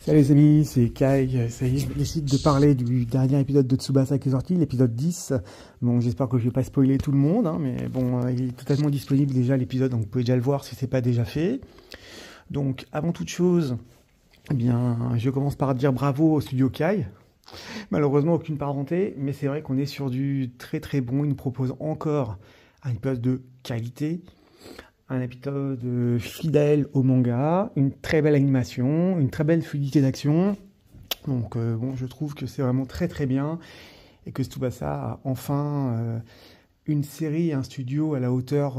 Salut les amis, c'est Kai. Ça y est, je décide de parler du dernier épisode de Tsubasa qui est sorti, l'épisode 10. Bon, j'espère que je vais pas spoiler tout le monde, hein, mais bon, il est totalement disponible déjà l'épisode, donc vous pouvez déjà le voir si c'est pas déjà fait. Donc, avant toute chose, eh bien, je commence par dire bravo au studio Kai. Malheureusement, aucune parenté, mais c'est vrai qu'on est sur du très très bon. Il nous propose encore un épisode de qualité. Un épisode fidèle au manga, une très belle animation, une très belle fluidité d'action. Donc bon, je trouve que c'est vraiment très très bien et que Tsubasa a enfin une série, un studio à la hauteur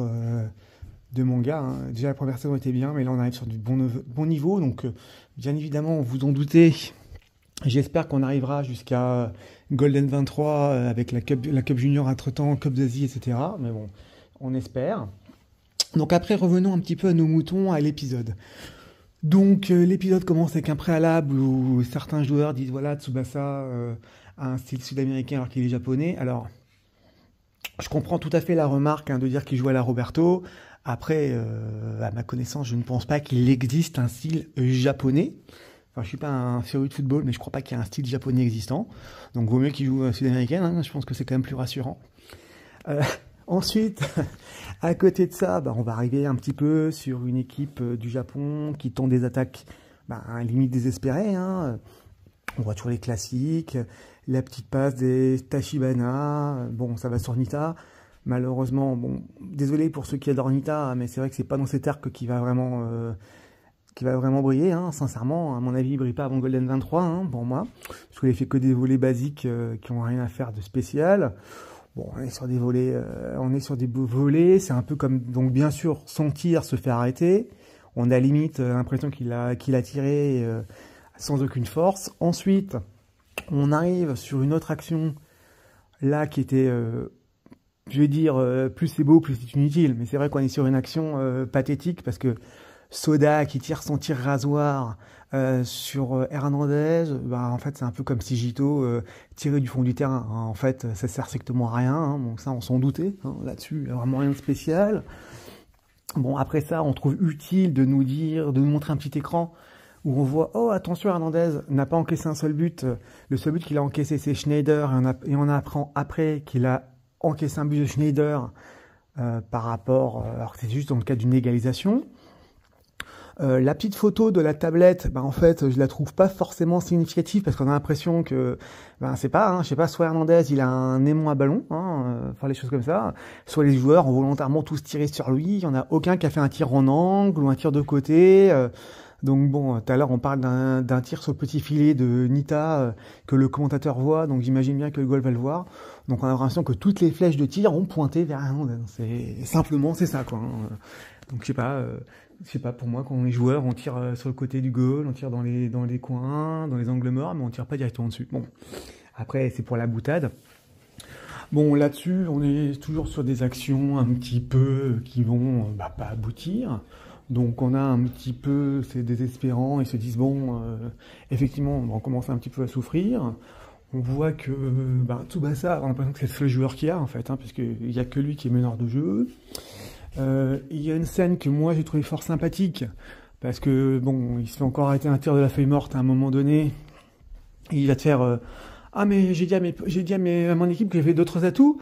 de manga. Hein. Déjà la première saison était bien, mais là on arrive sur du bon niveau. Donc bien évidemment, vous en doutez, j'espère qu'on arrivera jusqu'à Golden 23 avec la Cup Junior entre-temps, Cup d'Asie, etc. Mais bon, on espère. Donc après, revenons un petit peu à nos moutons, à l'épisode. Donc l'épisode commence avec un préalable où certains joueurs disent voilà, Tsubasa a un style sud-américain alors qu'il est japonais. Alors, je comprends tout à fait la remarque de dire qu'il joue à la Roberto. Après, à ma connaissance, je ne pense pas qu'il existe un style japonais. Enfin, je suis pas un féru de football, mais je crois pas qu'il y ait un style japonais existant. Donc vaut mieux qu'il joue sud-américain, hein, je pense que c'est quand même plus rassurant. Ensuite, à côté de ça, on va arriver un petit peu sur une équipe du Japon qui tente des attaques à limite désespérées. Hein. On voit toujours les classiques, la petite passe des Tachibana. Bon, ça va sur Nita. Malheureusement, bon, désolé pour ceux qui adorent Nita, mais c'est vrai que c'est pas dans cet arc qui va vraiment briller. Hein. Sincèrement, à mon avis, il brille pas avant Golden 23 hein, pour moi, parce qu'il fait que des volets basiques qui ont rien à faire de spécial. Bon, on est sur des volets, c'est un peu comme, donc bien sûr, son tir se fait arrêter. On a limite l'impression qu'il a tiré sans aucune force. Ensuite, on arrive sur une autre action, là, qui était, je vais dire, plus c'est beau, plus c'est inutile. Mais c'est vrai qu'on est sur une action pathétique, parce que Soda qui tire son tir rasoir sur Hernandez, en fait c'est un peu comme si Jito tirait du fond du terrain. Hein. En fait, ça sert strictement à rien. Hein. Bon, ça on s'en doutait. Hein. Là-dessus, il n'y a vraiment rien de spécial. Bon, après ça, on trouve utile de nous montrer un petit écran où on voit, oh attention, Hernandez n'a pas encaissé un seul but. Le seul but qu'il a encaissé, c'est Schneider, et on apprend après qu'il a encaissé un but de Schneider par rapport, alors que c'est juste dans le cadre d'une égalisation. La petite photo de la tablette, en fait, je la trouve pas forcément significative parce qu'on a l'impression que, c'est pas, hein, je sais pas, soit Hernandez, il a un aimant à ballon, faire les choses comme ça, soit les joueurs ont volontairement tous tiré sur lui, il y en a aucun qui a fait un tir en angle ou un tir de côté. Donc bon, tout à l'heure on parle d'un tir sur le petit filet de Nita que le commentateur voit, donc j'imagine bien que le goal va le voir. Donc on a l'impression que toutes les flèches de tir ont pointé vers Hernandez. C'est ça quoi. Hein. Donc je sais pas, pour moi, quand on est joueur, on tire sur le côté du goal, on tire dans les coins, dans les angles morts, mais on tire pas directement dessus. Bon, après, c'est pour la boutade. Bon, là-dessus, on est toujours sur des actions un petit peu qui vont pas aboutir. Donc on a un petit peu, c'est désespérant, ils se disent, bon, effectivement, on commence un petit peu à souffrir. On voit que Tsubasa, on a l'impression que c'est le seul joueur qu'il y a, en fait, hein, parce qu'il n'y a que lui qui est meneur de jeu. Il y a une scène que moi j'ai trouvé fort sympathique parce que bon, il se fait encore arrêter un tir de la feuille morte à un moment donné. Et il va te faire ah mais j'ai dit à mon équipe que j'avais d'autres atouts,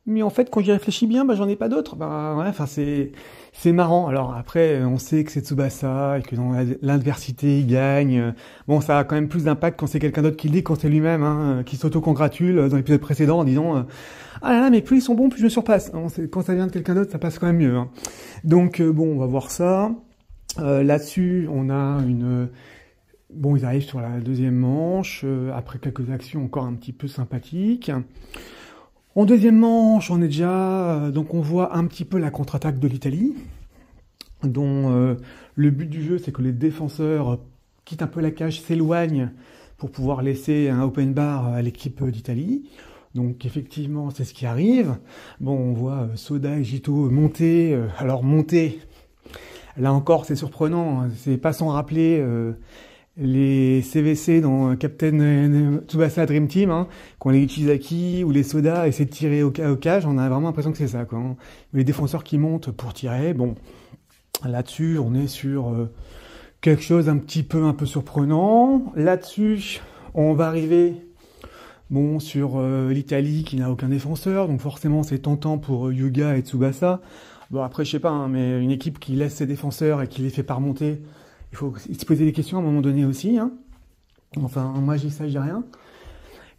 mais en fait quand j'y réfléchis bien, j'en ai pas d'autres. Ouais, enfin c'est marrant. Alors après, on sait que c'est Tsubasa et que dans l'adversité il gagne. Bon, ça a quand même plus d'impact quand c'est quelqu'un d'autre qui le dit, quand c'est lui-même hein, qui s'auto-congratule dans l'épisode précédent en disant ah là là, mais plus ils sont bons, plus je me surpasse. Quand ça vient de quelqu'un d'autre, ça passe quand même mieux. Hein. Donc bon, on va voir ça. Là-dessus, on a bon, ils arrivent sur la deuxième manche, après quelques actions encore un petit peu sympathiques. En deuxième manche, on est déjà... donc on voit un petit peu la contre-attaque de l'Italie, dont le but du jeu, c'est que les défenseurs quittent un peu la cage, s'éloignent pour pouvoir laisser un open bar à l'équipe d'Italie. Donc effectivement, c'est ce qui arrive. Bon, on voit Soda et Jito monter. Alors monter, là encore, c'est surprenant. C'est pas sans rappeler les CVC dans Captain Tsubasa Dream Team, hein, quand les Ichizaki ou les Soda essaient de tirer au cage, on a vraiment l'impression que c'est ça, quoi. Hein. Les défenseurs qui montent pour tirer, bon, là-dessus, on est sur quelque chose un peu surprenant. Là-dessus, on va arriver bon, sur l'Italie qui n'a aucun défenseur, donc forcément c'est tentant pour Hyuga et Tsubasa. Bon après je sais pas, hein, mais une équipe qui laisse ses défenseurs et qui les fait pas remonter, il faut se poser des questions à un moment donné aussi. Hein. Enfin moi j'y sais, j'ai rien.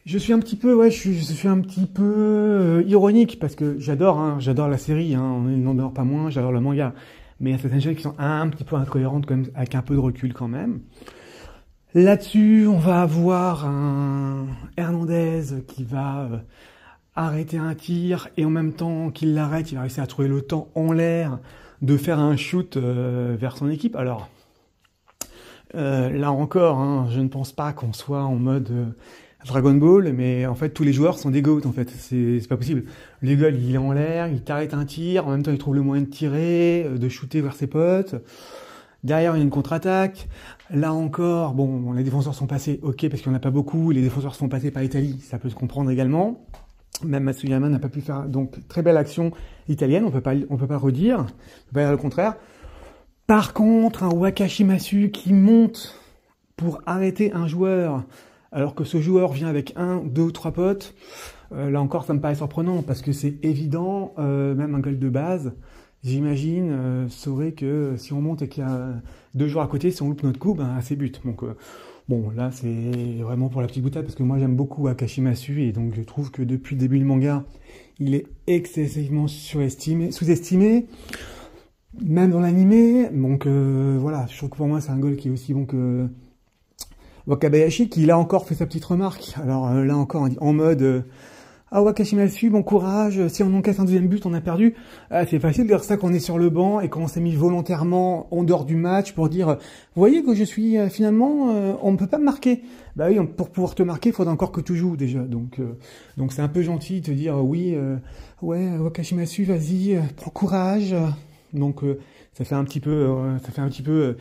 Je suis un petit peu, ouais, je suis un petit peu ironique parce que j'adore la série, hein, il n'en demeure pas moins, j'adore le manga. Mais il y a certaines choses qui sont un petit peu incohérentes quand même, avec un peu de recul quand même. Là-dessus, on va avoir un Hernandez qui va arrêter un tir et en même temps qu'il l'arrête, il va réussir à trouver le temps en l'air de faire un shoot vers son équipe. Alors, là encore, hein, je ne pense pas qu'on soit en mode Dragon Ball, mais en fait tous les joueurs sont des GOAT en fait, c'est pas possible. Le gars il est en l'air, il t'arrête un tir, en même temps il trouve le moyen de tirer, de shooter vers ses potes. Derrière il y a une contre-attaque. Là encore, bon, les défenseurs sont passés, ok, parce qu'il n'y en a pas beaucoup, les défenseurs sont passés par l'Italie, ça peut se comprendre également. Même Matsuyama n'a pas pu faire, donc très belle action italienne, on peut pas redire, on peut pas dire le contraire. Par contre, un Wakashimasu qui monte pour arrêter un joueur, alors que ce joueur vient avec 1, 2 ou 3 potes, là encore ça me paraît surprenant, parce que c'est évident, même un goal de base, j'imagine, saurait que si on monte et qu'il y a 2 joueurs à côté, si on loupe notre coup, ben c'est but. Donc bon, là c'est vraiment pour la petite boutade, parce que moi j'aime beaucoup Wakashimasu, et donc je trouve que depuis le début du manga, il est excessivement sous-estimé, même dans l'animé, donc voilà, je trouve que pour moi c'est un goal qui est aussi bon que Wakabayashi, qui là encore fait sa petite remarque. Alors là encore en mode ah Wakashimasu, bon courage, si on encaisse un deuxième but, on a perdu. C'est facile de dire ça quand on est sur le banc et qu'on s'est mis volontairement en dehors du match pour dire vous voyez que je suis finalement on ne peut pas me marquer. Bah oui, pour pouvoir te marquer, il faudra encore que tu joues déjà. Donc c'est un peu gentil de te dire oui ouais Wakashimasu, vas-y, prends courage. Donc ça fait un petit peu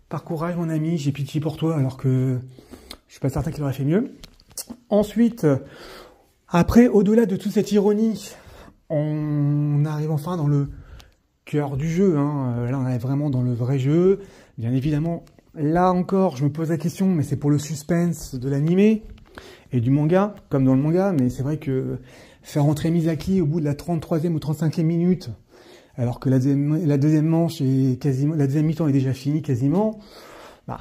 par courage mon ami, j'ai pitié pour toi, alors que je suis pas certain qu'il aurait fait mieux. Ensuite, après, au-delà de toute cette ironie, on arrive enfin dans le cœur du jeu. Hein. Là, on arrive vraiment dans le vrai jeu. Bien évidemment, là encore, je me pose la question, mais c'est pour le suspense de l'animé et du manga, comme dans le manga. Mais c'est vrai que faire entrer Misaki au bout de la 33e ou 35e minute, alors que la deuxième manche est quasiment, la deuxième mi-temps est déjà finie quasiment, bah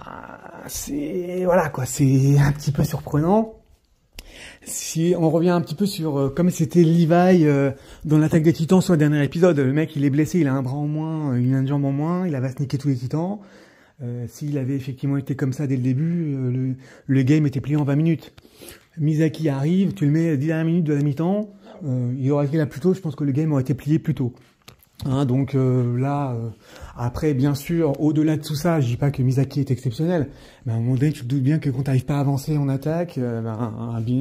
c'est voilà quoi, c'est un petit peu surprenant. Si on revient un petit peu sur comme c'était Levi dans l'attaque des Titans sur le dernier épisode, le mec il est blessé, il a un bras en moins, une jambe en moins, il avait sniqué tous les Titans. S'il avait effectivement été comme ça dès le début, le game était plié en 20 minutes. Misaki arrive, tu le mets 10 dernières minutes de la mi-temps, il aurait été là plus tôt, je pense que le game aurait été plié plus tôt. Hein, donc là, après bien sûr, au-delà de tout ça, je dis pas que Misaki est exceptionnel, mais à un moment donné, tu te doutes bien que quand tu n'arrives pas à avancer en attaque,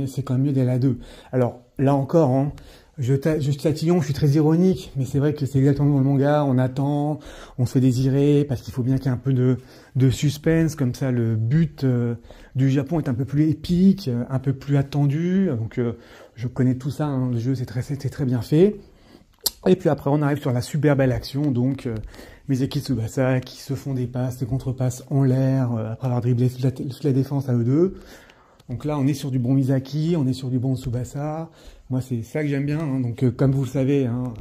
c'est quand même mieux d'aller à 2. Alors là encore, hein, je tatillon, je suis très ironique, mais c'est vrai que c'est exactement dans le manga, on attend, on se fait désirer, parce qu'il faut bien qu'il y ait un peu de suspense, comme ça le but du Japon est un peu plus épique, un peu plus attendu, donc je connais tout ça, hein, le jeu c'est très bien fait. Et puis après, on arrive sur la super belle action, donc Misaki et Tsubasa qui se font des passes, des contre-passes en l'air, après avoir dribblé toute la défense à eux deux. Donc là, on est sur du bon Misaki, on est sur du bon Tsubasa. Moi, c'est ça que j'aime bien. Hein. Donc, comme vous le savez, hein,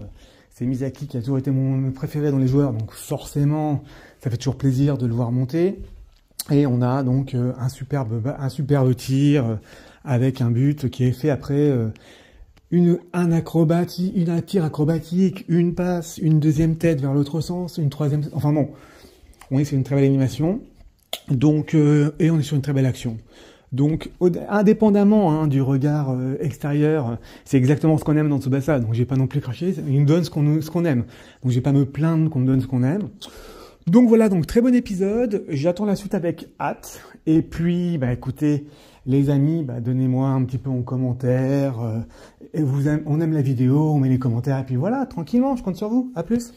c'est Misaki qui a toujours été mon préféré dans les joueurs, donc forcément, ça fait toujours plaisir de le voir monter. Et on a donc un superbe tir avec un but qui est fait après... un tir acrobatique, une passe, une deuxième tête vers l'autre sens, une troisième, enfin bon, on est sur une très belle animation, donc, et on est sur une très belle action. Donc, indépendamment hein, du regard extérieur, c'est exactement ce qu'on aime dans Tsubasa, donc j'ai pas non plus craché, il nous donne ce qu'on aime, donc j'ai pas me plaindre qu'on me donne ce qu'on aime. Donc voilà, donc très bon épisode, j'attends la suite avec hâte, et puis, bah écoutez, les amis, bah, donnez-moi un petit peu en commentaire, on aime la vidéo, on met les commentaires, et puis voilà, tranquillement, je compte sur vous, à plus.